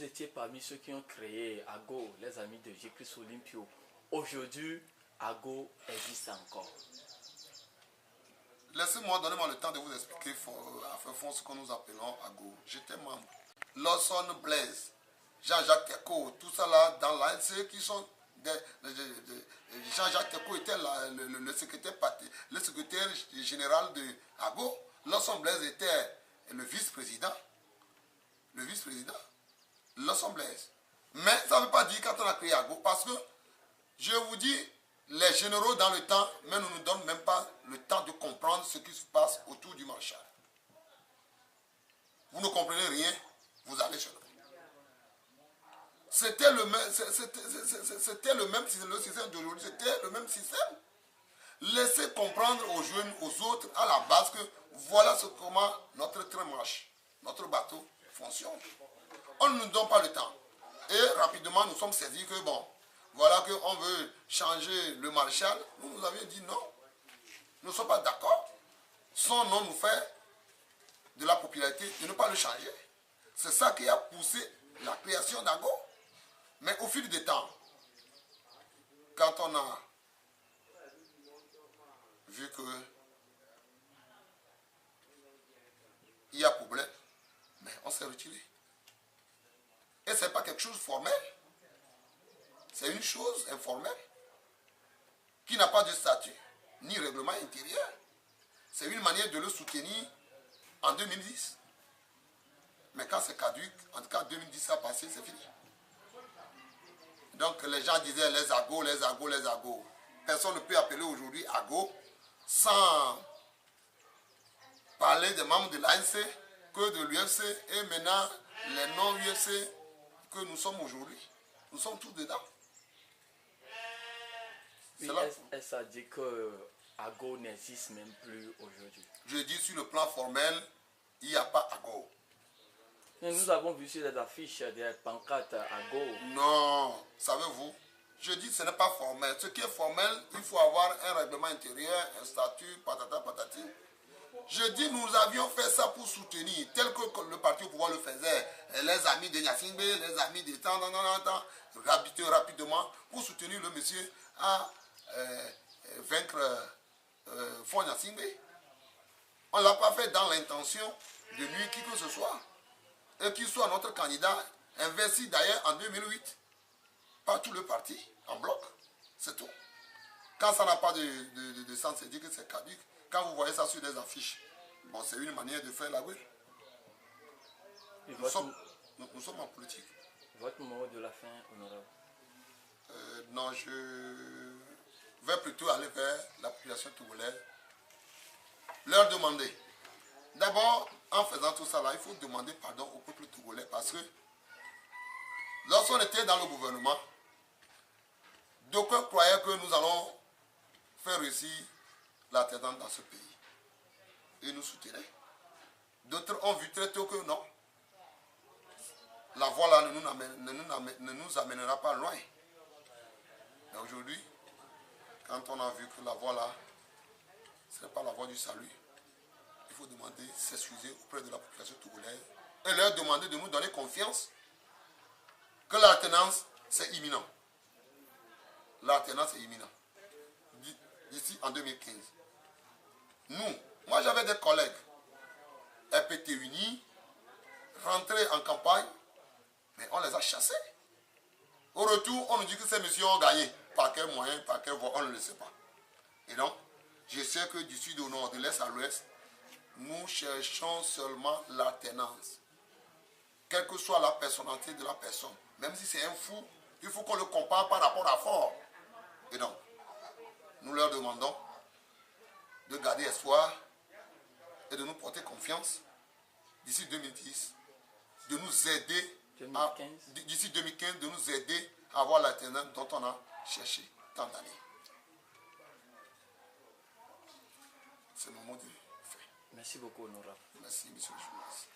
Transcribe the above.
étiez parmi ceux qui ont créé AGO, les amis de Jésus-Christ Olympio. Aujourd'hui, AGO existe encore. Laissez-moi, donnez-moi le temps de vous expliquer à fond ce que nous appelons AGO. J'étais membre. Lawson Blaise, Jean-Jacques Teko, tout ça là, dans l'ANC qui sont Jean-Jacques Teko était le secrétaire général de AGO. Lawson Blaise était le vice-président. Lawson Blaise. Mais ça ne veut pas dire quand on a créé AGO, parce que je vous dis, les généraux dans le temps, mais ne nous donnent même pas le temps de comprendre ce qui se passe autour du marchal. Vous ne comprenez rien, vous allez chez nous. C'était le même système d'aujourd'hui, c'était le même système. Laissez comprendre aux jeunes, aux autres, à la base, que voilà comment notre train marche, notre bateau fonctionne. On ne nous donne pas le temps. Et rapidement, nous sommes saisis que bon, voilà qu'on veut changer le maréchal. Nous avions dit non. Nous ne sommes pas d'accord. Son nom nous fait de la popularité de ne pas le changer. C'est ça qui a poussé la création d'AGO. Mais au fil du temps, quand on a vu que il y a problème, mais on s'est retiré. Et ce n'est pas quelque chose de formel. C'est une chose informelle qui n'a pas de statut ni règlement intérieur. C'est une manière de le soutenir en 2010. Mais quand c'est caduc, en tout cas 2010 ça a passé, c'est fini. Donc les gens disaient les AGO, les AGO, les AGO. Personne ne peut appeler aujourd'hui AGO sans parler des membres de l'ANC, que de l'UFC et maintenant les non-UFC que nous sommes aujourd'hui. Nous sommes tous dedans. Oui, est-ce à dire que AGO n'existe même plus aujourd'hui? Je dis sur le plan formel, il n'y a pas AGO. Nous avons vu sur les affiches des pancartes AGO. Non, savez-vous, je dis que ce n'est pas formel. Ce qui est formel, il faut avoir un règlement intérieur, un statut, patata patati. Je dis nous avions fait ça pour soutenir, tel que le parti au pouvoir le faisait, les amis de Nyasingbe, les amis de temps, rapidement, pour soutenir le monsieur à vaincre Fon Nyasingbe. On ne l'a pas fait dans l'intention de nuire qui que ce soit. Et qu'il soit notre candidat, investi d'ailleurs en 2008 par tout le parti, en bloc. C'est tout. Quand ça n'a pas de sens, c'est dire que c'est caduc. Quand vous voyez ça sur des affiches, bon, c'est une manière de faire la gueule. Nous sommes en politique. Votre mot de la fin, honorable? Non, je vais plutôt aller vers la population togolaise. Leur demander. D'abord, en faisant tout ça là, il faut demander pardon au peuple togolais parce que lorsqu'on était dans le gouvernement, d'aucuns croyaient que nous allons faire réussir l'alternance dans ce pays. Et nous soutenaient. D'autres ont vu très tôt que non. La voie là ne nous amènera pas loin. Mais aujourd'hui, quand on a vu que la voie là, ce n'est pas la voie du salut, il faut demander, s'excuser auprès de la population togolaise et leur demander de nous donner confiance que l'alternance, c'est imminent. L'alternance est imminent. D'ici en 2015. Moi j'avais des collègues, RPT unis, rentrés en campagne, mais on les a chassés. Au retour, on nous dit que ces messieurs ont gagné. Par quel moyen, par quelle voie, on ne le sait pas. Et donc, je sais que du sud au nord, de l'est à l'ouest, nous cherchons seulement l'alternance. Quelle que soit la personnalité de la personne, même si c'est un fou, il faut qu'on le compare par rapport à fort. Et donc, nous leur demandons de garder espoir et de nous porter confiance d'ici 2010, de nous aider, d'ici 2015, de nous aider à avoir l'alternance dont on a cherché tant d'années. C'est mon mot de fin. Merci beaucoup, honorable. Merci, monsieur le journaliste.